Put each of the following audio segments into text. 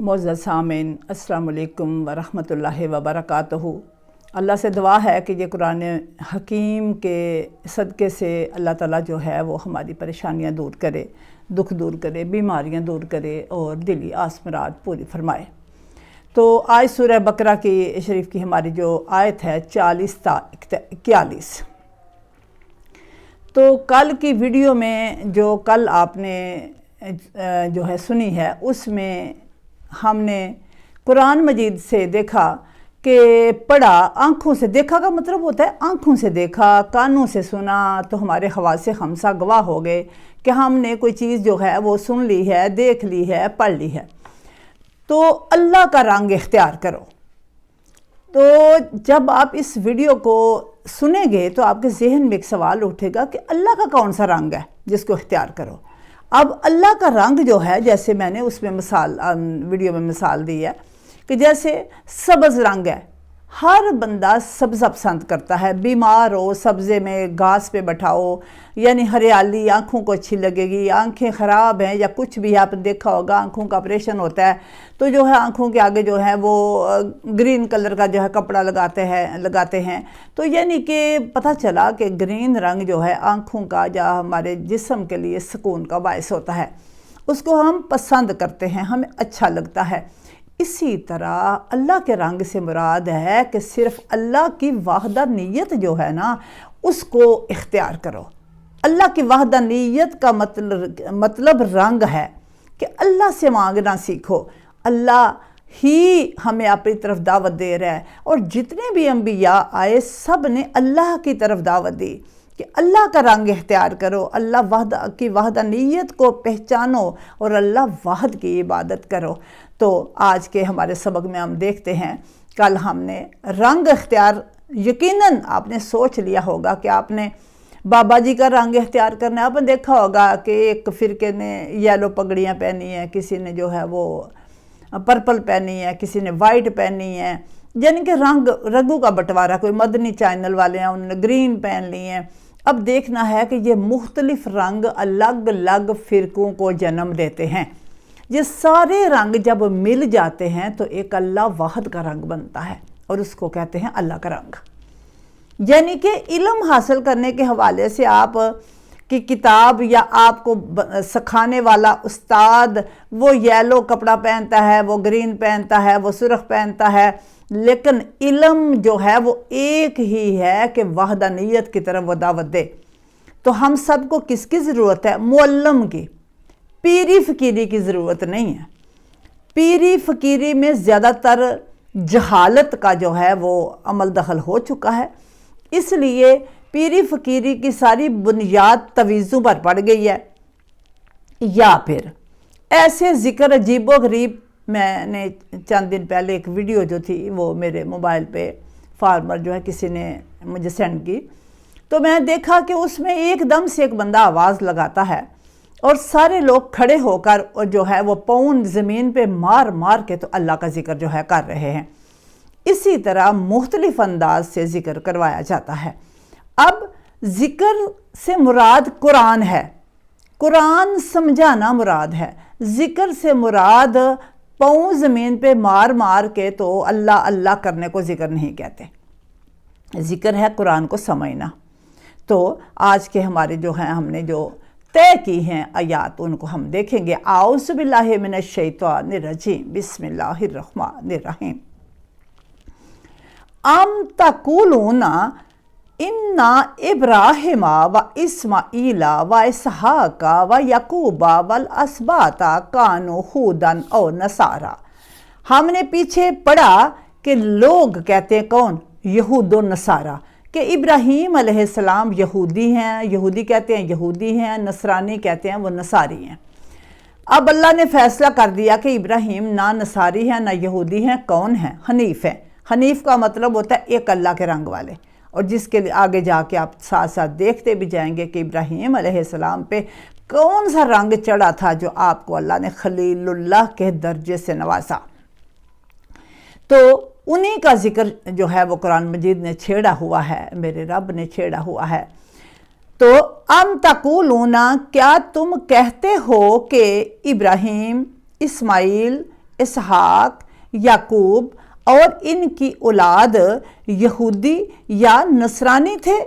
मुअज़्ज़ज़ सामीन, अस्सलाम वालेकुम वरहमतुल्लाहि वबरकातुहू। अल्लाह से दुआ है कि ये कुरान हकीम के सदक़े से अल्लाह ताला जो है वो हमारी परेशानियां दूर करे, दुख दूर करे, बीमारियां दूर करे और दिली आस मुराद पूरी फरमाए। तो आज सूरह बकरा की शरीफ की हमारी जो आयत है 40 ता 41। तो कल की वीडियो में जो कल आपने जो है सुनी है, उसमें हमने कुरान मजीद से देखा कि पढ़ा, आँखों से देखा का मतलब होता है आँखों से देखा, कानों से सुना, तो हमारे हवासे खमसा गवाह हो गए कि हमने कोई चीज़ जो है वो सुन ली है, देख ली है, पढ़ ली है। तो अल्लाह का रंग इख्तियार करो। तो जब आप इस वीडियो को सुनेंगे तो आपके जहन में एक सवाल उठेगा कि अल्लाह का कौन सा रंग है जिसको इख्तियार करो। अब अल्लाह का रंग जो है, जैसे मैंने उसमें मिसाल वीडियो में मिसाल दी है कि जैसे सब्ज़ रंग है, हर बंदा सब्ज़ा पसंद करता है। बीमार हो, सब्ज़े में घास पे बैठाओ, यानी हरियाली आँखों को अच्छी लगेगी। आँखें ख़राब हैं या कुछ भी आपने देखा होगा, आँखों का ऑपरेशन होता है तो जो है आँखों के आगे जो है वो ग्रीन कलर का जो है कपड़ा लगाते हैं। तो यानी कि पता चला कि ग्रीन रंग जो है आँखों का या हमारे जिस्म के लिए सुकून का बायस होता है, उसको हम पसंद करते हैं, हमें अच्छा लगता है। इसी तरह अल्लाह के रंग से मुराद है कि सिर्फ़ अल्लाह की वहदानियत जो है ना, उसको इख्तियार करो। अल्लाह की वहदानियत का मतलब रंग है कि अल्लाह से मांगना सीखो। अल्लाह ही हमें अपनी तरफ दावत दे रहा है, और जितने भी अंबिया आए सब ने अल्लाह की तरफ दावत दी कि अल्लाह का रंग इख्तियार करो, अल्लाह की वहदानियत को पहचानो और अल्लाह वाहिद की इबादत करो। तो आज के हमारे सबक में हम देखते हैं, कल हमने रंग इख्तियार, यकीनन आपने सोच लिया होगा कि आपने बाबा जी का रंग इख्तियार करना है। आपने देखा होगा कि एक फ़िरके ने येलो पगड़ियाँ पहनी हैं, किसी ने जो है वो पर्पल पहनी है, किसी ने वाइट पहनी है, यानी कि रंगों का बंटवारा। कोई मदनी चैनल वाले हैं, उन्होंने ग्रीन पहन ली हैं। अब देखना है कि ये मुख्तलिफ रंग अलग अलग फ़िरकों को जन्म देते हैं। ये सारे रंग जब मिल जाते हैं तो एक अल्लाह वाहिद का रंग बनता है, और उसको कहते हैं अल्लाह का रंग। यानी कि इल्म हासिल करने के हवाले से आप की किताब या आपको सिखाने वाला उस्ताद वो येलो कपड़ा पहनता है, वो ग्रीन पहनता है, वो सुर्ख पहनता है, लेकिन इल्म जो है वो एक ही है कि वहदानियत की तरफ वो दावत दे। तो हम सबको किसकी ज़रूरत है? मुअल्लिम की, पीरी फ़कीरी की ज़रूरत नहीं है। पीरी फ़कीरी में ज़्यादातर जहालत का जो है वो अमल दखल हो चुका है, इसलिए पीरी फ़कीरी की सारी बुनियाद तवीज़ों पर पड़ गई है। या फिर ऐसे ज़िक्र अजीबो गरीब, मैंने चंद दिन पहले एक वीडियो जो थी वो मेरे मोबाइल पे फार्मर जो है किसी ने मुझे सेंड की, तो मैं देखा कि उसमें एकदम से एक बंदा आवाज़ लगाता है और सारे लोग खड़े होकर और जो है वो पाँव ज़मीन पे मार मार के तो अल्लाह का ज़िक्र जो है कर रहे हैं। इसी तरह मुख्तलिफ अंदाज से ज़िक्र करवाया जाता है। अब ज़िक्र से मुराद कुरान है, कुरान समझाना मुराद है। ज़िक्र से मुराद पाँव ज़मीन पे मार मार के तो अल्लाह अल्लाह करने को ज़िक्र नहीं कहते। ज़िक्र है कुरान को समझना। तो आज के हमारे जो हैं, हमने जो तय की हैं आयात, उनको हम देखेंगे। आऊज़ु बिल्लाहि मिनश शैतानिर रजीम, बिस्मिल्लाहिर रहमानिर रहीम। अम तक़ूलूना इन्ना इब्राहिमा व इस्माईला व इसहाका व यकूबा वल अस्बाता कानू हुदन और नसारा। हमने पीछे पढ़ा कि लोग कहते हैं, कौन? यहूद और नसारा, कि इब्राहीम अलैहिस्सलाम यहूदी हैं, यहूदी कहते हैं यहूदी हैं, नसरानी कहते हैं वो नसारी हैं। अब अल्लाह ने फैसला कर दिया कि इब्राहीम ना नसारी हैं ना यहूदी हैं, कौन है? हनीफ है। हनीफ का मतलब होता है एक अल्लाह के रंग वाले, और जिसके लिए आगे जाके आप साथ साथ देखते भी जाएंगे कि इब्राहीम अलैहिस्सलाम पे कौन सा रंग चढ़ा था जो आपको अल्लाह ने खलीलुल्लाह के दर्जे से नवाजा। तो उन्हीं का जिक्र जो है वो कुरान मजीद ने छेड़ा हुआ है, मेरे रब ने छेड़ा हुआ है। तो अम तक़ूलूना, क्या तुम कहते हो कि इब्राहीम, इस्माइल, اسحاق، یعقوب اور ان کی اولاد یہودی یا نصرانی تھے؟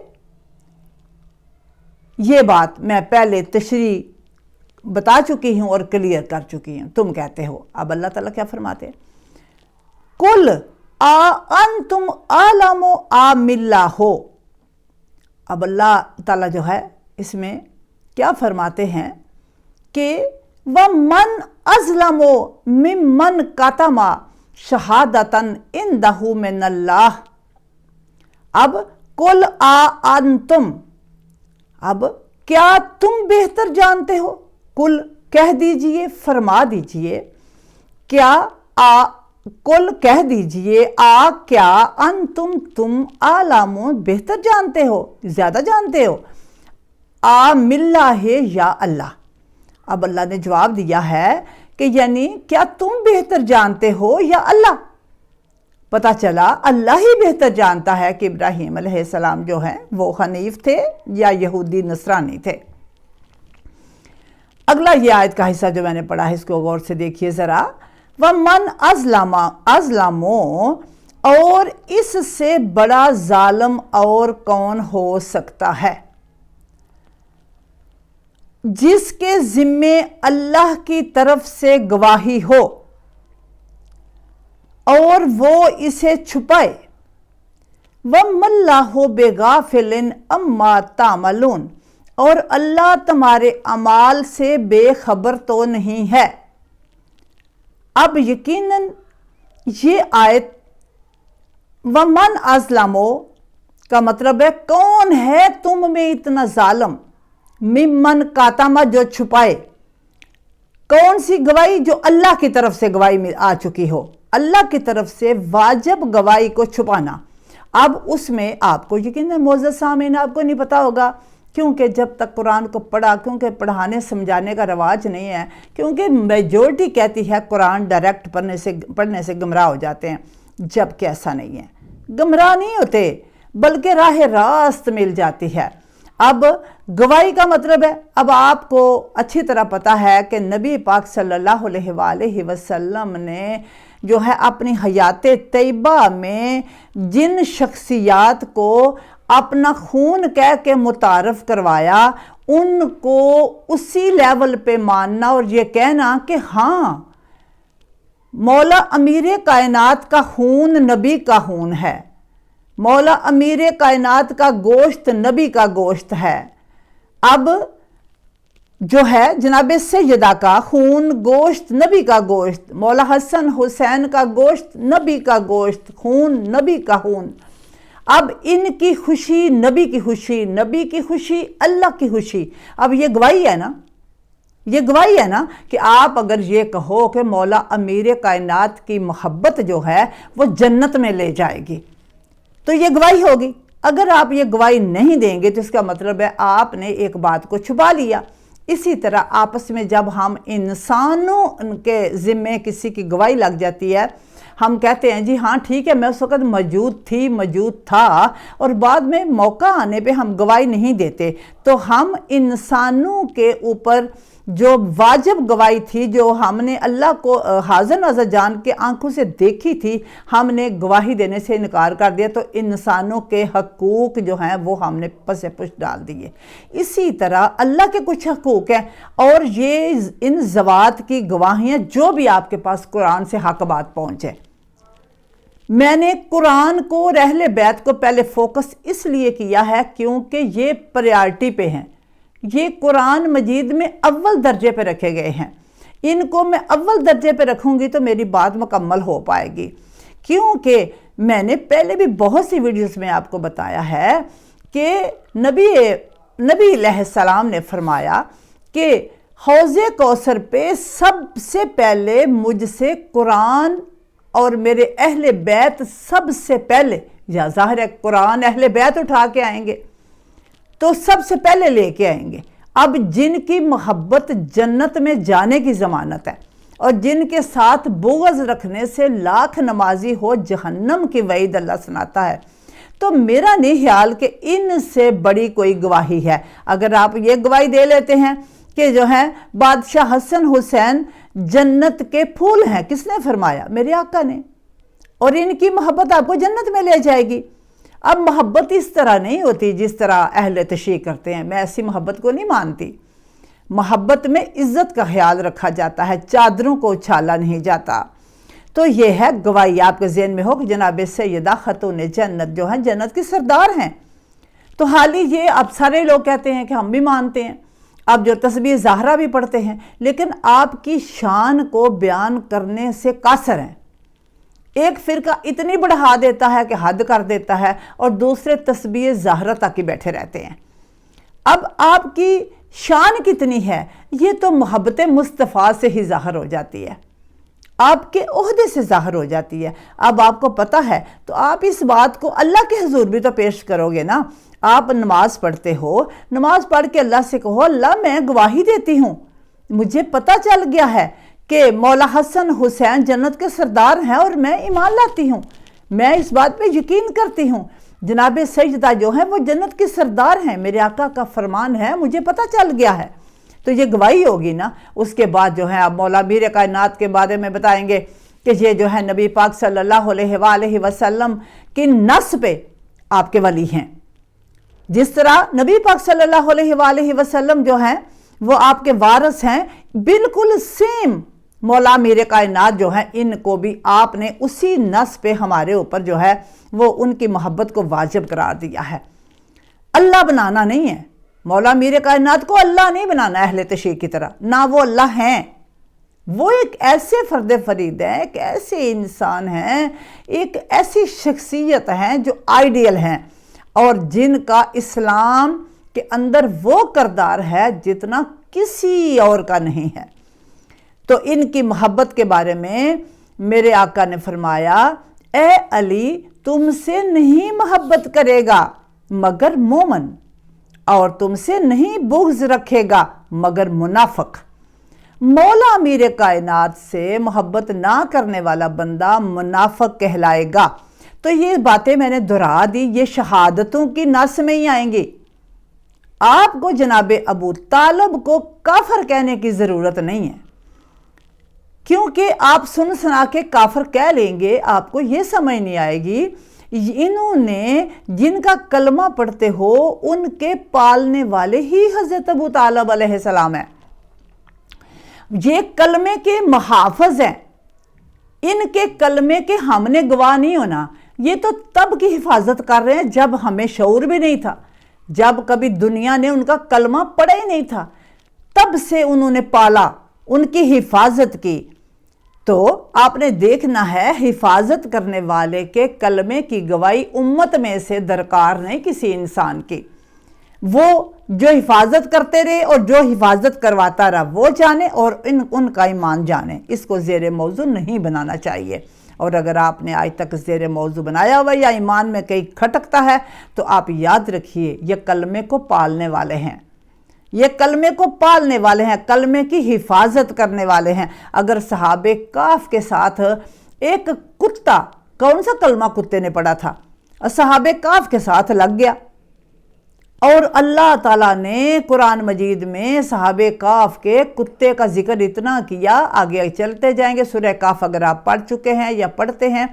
یہ بات میں پہلے تشریح بتا چکی ہوں اور کلیئر کر چکی ہوں، تم کہتے ہو۔ اب اللہ تعالیٰ کیا فرماتے ہیں؟ قُلْ أَأَنْتُمْ أَعْلَمُ أَمِ اللَّهُ۔ اب اللہ تعالیٰ جو ہے اس میں کیا فرماتے ہیں کہ وَمَنْ أَظْلَمُ مِمَّنْ كَتَمَ شَهَادَةً عِنْدَهُ مِنَ اللَّهِ۔ اب قُلْ أَأَنْتُمْ، اب کیا تم بہتر جانتے ہو؟ قل کہہ دیجئے، فرما دیجئے، کیا قل کہہ دیجئے، کیا انتم تم عالم بہتر جانتے ہو، زیادہ جانتے ہو، ملہ یا اللہ۔ اب اللہ نے جواب دیا ہے کہ یعنی کیا تم بہتر جانتے ہو یا اللہ؟ پتہ چلا اللہ ہی بہتر جانتا ہے کہ ابراہیم علیہ السلام جو ہیں وہ حنیف تھے یا یہودی نصرانی تھے۔ اگلا یہ آیت کا حصہ جو میں نے پڑھا ہے اس کو غور سے دیکھیے ذرا۔ وَمَنْ أَظْلَمُ، اور اس سے بڑا ظالم اور کون ہو سکتا ہے جس کے ذمے اللہ کی طرف سے گواہی ہو اور وہ اسے چھپائے۔ وَمَا اللَّهُ بِغَافِلٍ عَمَّا تَعْمَلُونَ، اور اللہ تمہارے اعمال سے بے خبر تو نہیں ہے۔ اب یقیناً یہ آیت وَمَنْ أَظْلَمُ کا مطلب ہے کون ہے تم میں اتنا ظالم، ممن کاتما جو چھپائے، کون سی گواہی؟ جو اللہ کی طرف سے گواہی میں آ چکی ہو، اللہ کی طرف سے واجب گواہی کو چھپانا۔ اب اس میں آپ کو یقیناً معزز سامعین آپ کو نہیں پتا ہوگا، کیونکہ جب تک قرآن کو پڑھا، کیونکہ پڑھانے سمجھانے کا رواج نہیں ہے، کیونکہ میجورٹی کہتی ہے قرآن ڈائریکٹ پڑھنے سے گمراہ ہو جاتے ہیں، جبکہ ایسا نہیں ہے، گمراہ نہیں ہوتے بلکہ راہ راست مل جاتی ہے۔ اب گواہی کا مطلب ہے، اب آپ کو اچھی طرح پتا ہے کہ نبی پاک صلی اللہ علیہ وآلہ وسلم نے جو ہے اپنی حیات طیبہ میں جن شخصیات کو اپنا خون کہہ کے متعارف کروایا، ان کو اسی لیول پہ ماننا اور یہ کہنا کہ ہاں مولا امیر کائنات کا خون نبی کا خون ہے، مولا امیر کائنات کا گوشت نبی کا گوشت ہے۔ اب جو ہے جناب سیدہ کا خون گوشت نبی کا گوشت، مولا حسن حسین کا گوشت نبی کا گوشت، خون نبی کا خون۔ اب ان کی خوشی نبی کی خوشی، نبی کی خوشی اللہ کی خوشی۔ اب یہ گواہی ہے نا، یہ گواہی ہے نا کہ آپ اگر یہ کہو کہ مولا امیر کائنات کی محبت جو ہے وہ جنت میں لے جائے گی تو یہ گواہی ہوگی۔ اگر آپ یہ گواہی نہیں دیں گے تو اس کا مطلب ہے آپ نے ایک بات کو چھپا لیا۔ اسی طرح آپس میں جب ہم انسانوں کے ذمے کسی کی گواہی لگ جاتی ہے، ہم کہتے ہیں جی ہاں ٹھیک ہے میں اس وقت موجود تھی، موجود تھا، اور بعد میں موقع آنے پہ ہم گواہی نہیں دیتے، تو ہم انسانوں کے اوپر جو واجب گواہی تھی، جو ہم نے اللہ کو حاضر ناظر جان کے آنکھوں سے دیکھی تھی، ہم نے گواہی دینے سے انکار کر دیا، تو انسانوں کے حقوق جو ہیں وہ ہم نے پس پش ڈال دیے۔ اسی طرح اللہ کے کچھ حقوق ہیں، اور یہ ان ذوات کی گواہیاں جو بھی آپ کے پاس قرآن سے حق بات پہنچے۔ میں نے قرآن کو اور اہل بیت کو پہلے فوکس اس لیے کیا ہے کیونکہ یہ پریارٹی پہ ہیں، یہ قرآن مجید میں اول درجے پہ رکھے گئے ہیں، ان کو میں اول درجے پہ رکھوں گی تو میری بات مکمل ہو پائے گی۔ کیونکہ میں نے پہلے بھی بہت سی ویڈیوز میں آپ کو بتایا ہے کہ نبی علیہ السلام نے فرمایا کہ حوض کوثر پہ سب سے پہلے مجھ سے قرآن اور میرے اہل بیت سب سے پہلے، یا ظاہر ہے قرآن اہل بیت اٹھا کے آئیں گے تو سب سے پہلے لے کے آئیں گے۔ اب جن کی محبت جنت میں جانے کی ضمانت ہے اور جن کے ساتھ بغض رکھنے سے لاکھ نمازی ہو جہنم کی وعید اللہ سناتا ہے، تو میرا نہیں خیال کہ ان سے بڑی کوئی گواہی ہے۔ اگر آپ یہ گواہی دے لیتے ہیں کہ جو ہے بادشاہ حسن حسین जन्नत के फूल हैं। किसने फरमाया? मेरे आका ने। और इनकी मोहब्बत आपको जन्नत में ले जाएगी। अब मोहब्बत इस तरह नहीं होती जिस तरह अहले तशरीह करते हैं, मैं ऐसी मोहब्बत को नहीं मानती। मोहब्बत में इज्जत का ख्याल रखा जाता है, चादरों को उछाला नहीं जाता। तो ये है गवाही आपके ज़हन में हो कि जनाब सैयदा खतून जन्नत जो है जन्नत की सरदार हैं। तो हाल ही ये अब सारे लोग कहते हैं कि हम भी मानते हैं, अब जो तस्बीह ज़हरा भी पढ़ते हैं, लेकिन आपकी शान को बयान करने से कासर हैं। एक फ़िरका इतनी बढ़ा देता है कि हद कर देता है और दूसरे तस्बीह ज़हरा तक ही बैठे रहते हैं। अब आपकी शान कितनी है ये तो मोहब्बत मुस्तफ़ा से ही ज़ाहिर हो जाती है, आपके ओहदे से ज़ाहिर हो जाती है। अब आपको पता है तो आप इस बात को अल्लाह के हुजूर भी तो पेश करोगे ना। आप नमाज पढ़ते हो, नमाज पढ़ के अल्लाह से कहो, अल्लाह मैं गवाही देती हूँ, मुझे पता चल गया है कि मौला हसन हुसैन जन्नत के सरदार हैं और मैं ईमान लाती हूँ, मैं इस बात पे यकीन करती हूँ जनाब सैयदा जो है वो जन्नत के सरदार हैं, मेरे आका का फरमान है, मुझे पता चल गया है। तो ये गवाही होगी ना। उसके बाद जो है आप मौला मीर कायनात के बारे में बताएंगे कि ये जो है नबी पाक सल्लल्लाहु अलैहि वसल्लम की नस पे आपके वली हैं। जिस तरह नबी पाक सल्लल्लाहु अलैहि वसल्लम जो हैं वो आपके वारिस हैं, बिल्कुल सेम मौला मीर कायनात जो है इनको भी आपने उसी नस पे हमारे ऊपर जो है वो उनकी मोहब्बत को वाजिब करार दिया है। अल्लाह बनाना नहीं है, मौला मीर कायनात को अल्लाह नहीं बनाना अहले तशरीह की तरह, ना वो अल्लाह हैं। वो एक ऐसे फ़र्द फरीद हैं, एक ऐसे इंसान हैं, एक ऐसी शख्सियत हैं जो आइडियल हैं और जिनका इस्लाम के अंदर वो किरदार है जितना किसी और का नहीं है। तो इनकी मोहब्बत के बारे में मेरे आका ने फरमाया, ए अली तुमसे नहीं मोहब्बत करेगा मगर मोमन, और तुमसे नहीं बुग़्ज़ रखेगा मगर मुनाफिक। मौला मीर कायनात से मोहब्बत ना करने वाला बंदा मुनाफिक कहलाएगा। तो ये बातें मैंने दोहरा दी, ये शहादतों की नस में ही आएंगी। आपको जनाब अबू तालिब को काफिर कहने की ज़रूरत नहीं है, क्योंकि आप सुन सुना के काफिर कह लेंगे, आपको ये समझ नहीं आएगी इन्होंने जिनका कलमा पढ़ते हो उनके पालने वाले ही हज़रत अबू तालिब अलैहिस्सलाम है। ये कलमे के मुहाफ़िज़ हैं, इनके कलमे के हमने गवाह नहीं होना। ये तो तब की हिफाजत कर रहे हैं जब हमें शऊर भी नहीं था, जब कभी दुनिया ने उनका कलमा पढ़ा ही नहीं था, तब से उन्होंने पाला, उनकी हिफाजत की। तो आपने देखना है हिफाजत करने वाले के कलमे की गवाही उम्मत में से दरकार नहीं किसी इंसान की। वो जो हिफाजत करते रहे और जो हिफाजत करवाता रहा वो जाने और उनका ईमान जाने। इसको ज़ेर मौजू नहीं बनाना चाहिए। और अगर आपने आज तक ज़ेर मौजू बनाया हुआ या ईमान में कहीं खटकता है तो आप याद रखिए ये कलमे को पालने वाले हैं, ये कलमे को पालने वाले हैं, कलमे की हिफाजत करने वाले हैं। अगर सहाबे काफ के साथ एक कुत्ता, कौन सा कलमा कुत्ते ने पढ़ा था, सहाबे काफ के साथ लग गया और अल्लाह ताला ने कुरान मजीद में सहाबे काफ के कुत्ते का जिक्र इतना किया, आगे चलते जाएंगे। सूरह काफ अगर आप पढ़ चुके हैं या पढ़ते हैं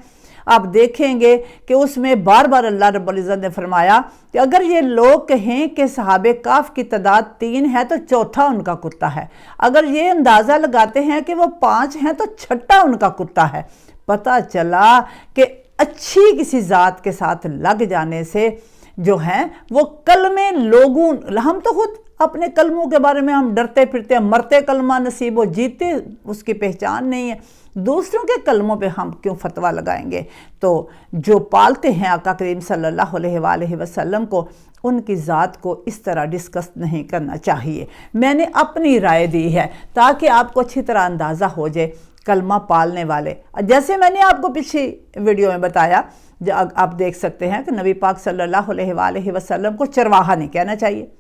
आप देखेंगे कि उसमें बार बार अल्लाह रब्बुल इज़्ज़त ने फरमाया कि अगर ये लोग कहें कि सहाबे काफ की तादाद 3 है तो चौथा उनका कुत्ता है, अगर ये अंदाज़ा लगाते हैं कि वो 5 हैं तो छठा उनका कुत्ता है। पता चला कि अच्छी किसी ज़ात के साथ लग जाने से जो है वो कलमे लोगों, हम तो खुद अपने कलमों के बारे में हम डरते फिरते हैं, मरते कलमा नसीब हो, जीते उसकी पहचान नहीं है, दूसरों के कलमों पे हम क्यों फतवा लगाएंगे। तो जो पालते हैं आका करीम सल्लल्लाहु अलैहि वसल्लम को, उनकी ज़ात को इस तरह डिस्कस नहीं करना चाहिए। मैंने अपनी राय दी है ताकि आपको अच्छी तरह अंदाज़ा हो जाए कलमा पालने वाले। जैसे मैंने आपको पिछली वीडियो में बताया, आप देख सकते हैं कि नबी पाक सल्लल्लाहु अलैहि वसल्लम को चरवाहा नहीं कहना चाहिए।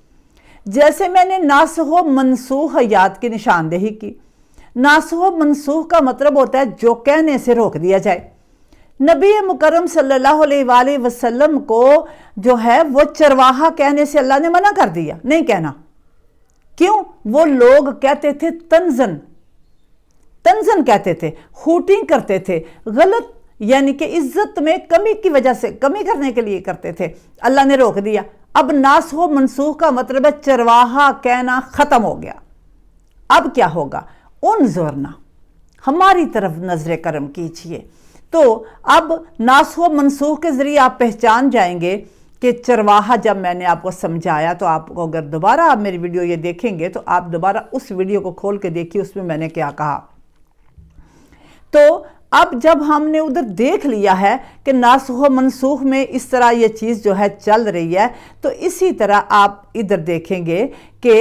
जैसे मैंने नासह मनसूख हयात की निशानदेही की, नासह मनसूख का मतलब होता है जो कहने से रोक दिया जाए। नबी मुकर्रम सल्लल्लाहु अलैहि वसल्लम को जो है वो चरवाहा कहने से अल्लाह ने मना कर दिया, नहीं कहना। क्यों? वो लोग कहते थे तंजन, تنزن کہتے تھے، ہوٹنگ کرتے تھے، غلط یعنی کہ عزت میں کمی کی وجہ سے کمی کرنے کے لیے کرتے تھے، اللہ نے روک دیا۔ اب ناسخ و منسوخ کا مطلب ہے چرواہا کہنا ختم ہو گیا۔ اب کیا ہوگا؟ انظرنا، ہماری طرف نظر کرم کیجئے۔ تو اب ناسخ و منسوخ کے ذریعے آپ پہچان جائیں گے کہ چرواہا، جب میں نے آپ کو سمجھایا تو آپ کو اگر دوبارہ آپ میری ویڈیو یہ دیکھیں گے تو آپ دوبارہ اس ویڈیو کو کھول کے دیکھیے، اس میں نے کیا کہا۔ تو اب جب ہم نے ادھر دیکھ لیا ہے کہ ناسخ و منسوخ میں اس طرح یہ چیز جو ہے چل رہی ہے، تو اسی طرح آپ ادھر دیکھیں گے کہ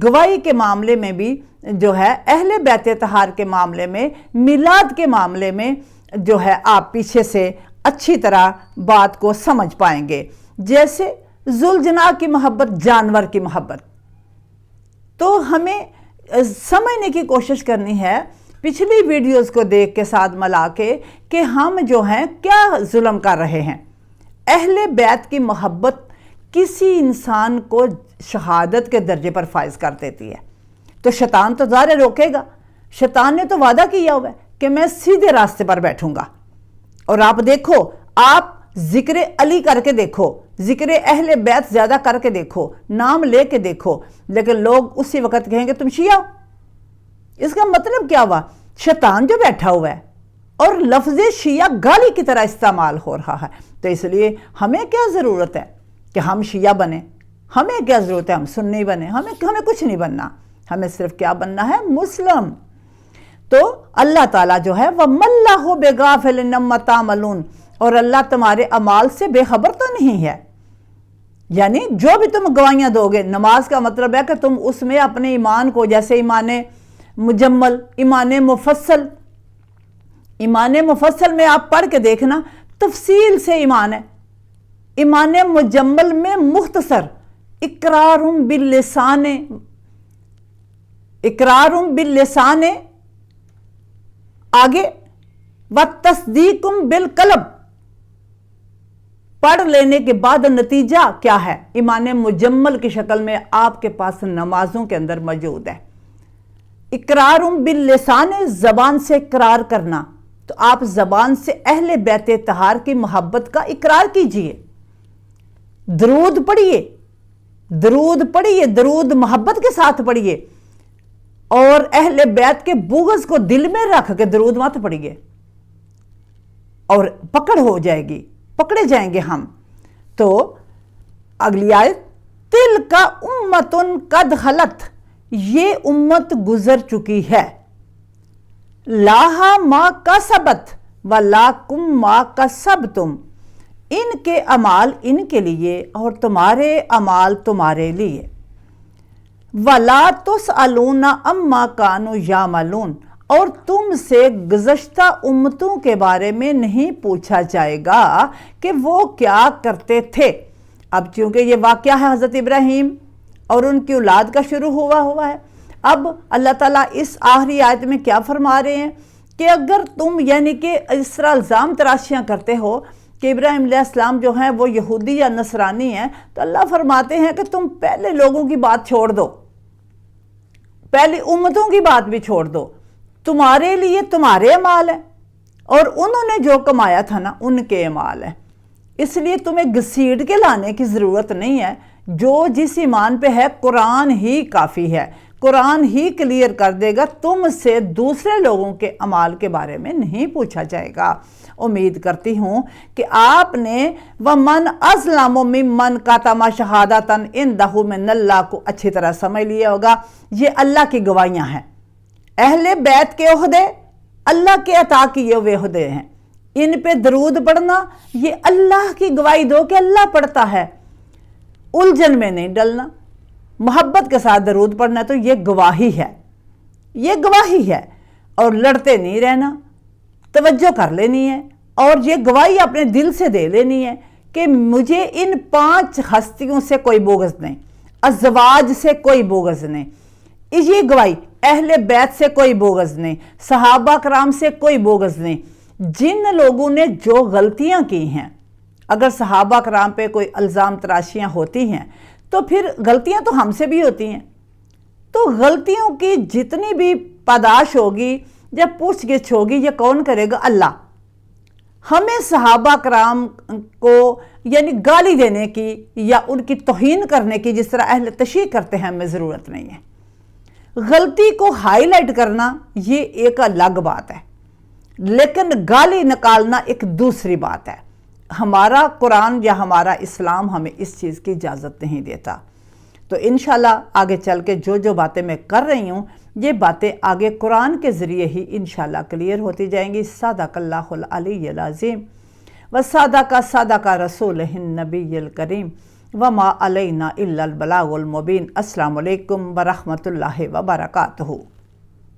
گواہی کے معاملے میں بھی جو ہے، اہل بیت طہار کے معاملے میں، میلاد کے معاملے میں جو ہے آپ پیچھے سے اچھی طرح بات کو سمجھ پائیں گے۔ جیسے ذوالجناح کی محبت جانور کی محبت، تو ہمیں سمجھنے کی کوشش کرنی ہے پچھلی ویڈیوز کو دیکھ کے ساتھ ملا کے کہ ہم جو ہیں کیا ظلم کر رہے ہیں۔ اہل بیت کی محبت کسی انسان کو شہادت کے درجے پر فائز کر دیتی ہے، تو شیطان تو ظاہر روکے گا۔ شیطان نے تو وعدہ کیا ہوا ہے کہ میں سیدھے راستے پر بیٹھوں گا۔ اور آپ دیکھو، آپ ذکر علی کر کے دیکھو، ذکر اہل بیت زیادہ کر کے دیکھو، نام لے کے دیکھو، لیکن لوگ اسی وقت کہیں گے تم شیعہ ہو۔ اس کا مطلب کیا ہوا؟ شیطان جو بیٹھا ہوا ہے، اور لفظ شیعہ گالی کی طرح استعمال ہو رہا ہے۔ تو اس لیے ہمیں کیا ضرورت ہے کہ ہم شیعہ بنیں؟ ہمیں کیا ضرورت ہے ہم سنی بنیں؟ ہمیں کچھ نہیں بننا، ہمیں صرف کیا بننا ہے؟ مسلم۔ تو اللہ تعالیٰ جو ہے وَمَا اللَّهُ بِغَافِلٍ عَمَّا تَعْمَلُونَ، اور اللہ تمہارے اعمال سے بے خبر تو نہیں ہے۔ یعنی جو بھی تم گواہیاں دو گے، نماز کا مطلب ہے کہ تم اس میں اپنے ایمان کو، جیسے ایمان مجمل، ایمان مفصل، ایمان مفصل میں آپ پڑھ کے دیکھنا تفصیل سے ایمان ہے۔ ایمان مجمل میں مختصر اقرار باللسان، اقرار باللسان، آگے وتصدیق بالقلب، پڑھ لینے کے بعد نتیجہ کیا ہے؟ ایمان مجمل کی شکل میں آپ کے پاس نمازوں کے اندر موجود ہے۔ اقرار باللسان، زبان سے اقرار کرنا، تو آپ زبان سے اہل بیت طہار کی محبت کا اقرار کیجئے، درود پڑھیے، درود پڑھیے، درود محبت کے ساتھ پڑھیے، اور اہل بیت کے بغض کو دل میں رکھ کے درود مت پڑھیے، اور پکڑ ہو جائے گی، پکڑے جائیں گے ہم۔ تو اگلی آیت، تِلْکَ أُمَّةٌ قَدْ خَلَتْ، یہ امت گزر چکی ہے، لَهَا مَا كَسَبَتْ وَلَكُمْ مَا كَسَبْتُمْ، ان کے اعمال ان کے لیے اور تمہارے اعمال تمہارے لیے، وَلَا تُسْأَلُونَ عَمَّا كَانُوا يَعْمَلُونَ، اور تم سے گزشتہ امتوں کے بارے میں نہیں پوچھا جائے گا کہ وہ کیا کرتے تھے۔ اب چونکہ یہ واقعہ ہے حضرت ابراہیم اور ان کی اولاد کا شروع ہوا ہے، اب اللہ تعالیٰ اس آخری آیت میں کیا فرما رہے ہیں کہ اگر تم یعنی کہ اس طرح الزام تراشیاں کرتے ہو کہ ابراہیم علیہ السلام جو ہیں وہ یہودی یا نصرانی ہیں، تو اللہ فرماتے ہیں کہ تم پہلے لوگوں کی بات چھوڑ دو، پہلی امتوں کی بات بھی چھوڑ دو، تمہارے لیے تمہارے اعمال ہیں، اور انہوں نے جو کمایا تھا نا ان کے اعمال ہیں۔ اس لیے تمہیں گھسیٹ کے لانے کی ضرورت نہیں ہے، جو جس ایمان پہ ہے قرآن ہی کافی ہے، قرآن ہی کلیئر کر دے گا، تم سے دوسرے لوگوں کے اعمال کے بارے میں نہیں پوچھا جائے گا۔ امید کرتی ہوں کہ آپ نے وَمَنْ أَظْلَمُ مِمَّنْ كَتَمَ شَهَادَةً عِنْدَهُ مِنَ اللَّهِ کو اچھی طرح سمجھ لیا ہوگا۔ یہ اللہ کی گواہیاں ہیں، اہل بیت کے عہدے اللہ کے عطا کیے ہوئے عہدے ہیں، ان پہ درود پڑھنا یہ اللہ کی گواہی دو کہ اللہ پڑھتا ہے، الجھن میں نہیں ڈلنا، محبت کے ساتھ درود پڑھنا، تو یہ گواہی ہے، یہ گواہی ہے، اور لڑتے نہیں رہنا، توجہ کر لینی ہے، اور یہ گواہی اپنے دل سے دے لینی ہے کہ مجھے ان 5 ہستیوں سے کوئی بغض نہیں، ازواج سے کوئی بغض نہیں، یہ گواہی اہل بیت سے کوئی بغض نہیں، صحابہ کرام سے کوئی بغض نہیں۔ جن لوگوں نے جو غلطیاں کی ہیں، اگر صحابہ کرام پہ کوئی الزام تراشیاں ہوتی ہیں تو پھر غلطیاں تو ہم سے بھی ہوتی ہیں، تو غلطیوں کی جتنی بھی پاداش ہوگی، جب پوچھ گچھ ہوگی یہ کون کرے گا؟ اللہ۔ ہمیں صحابہ کرام کو یعنی گالی دینے کی یا ان کی توہین کرنے کی جس طرح اہل تشیع کرتے ہیں ہمیں ضرورت نہیں ہے۔ غلطی کو ہائی لائٹ کرنا یہ ایک الگ بات ہے، لیکن گالی نکالنا ایک دوسری بات ہے۔ ہمارا قرآن یا ہمارا اسلام ہمیں اس چیز کی اجازت نہیں دیتا۔ تو انشاءاللہ آگے چل کے جو باتیں میں کر رہی ہوں یہ باتیں آگے قرآن کے ذریعے ہی انشاءاللہ کلیئر ہوتی جائیں گی۔ صدق اللہ العلی العظیم وصدق رسولہ النبی الکریم وما علینا الا البلاغ المبین۔ السلام علیکم ورحمۃ اللہ وبرکاتہ۔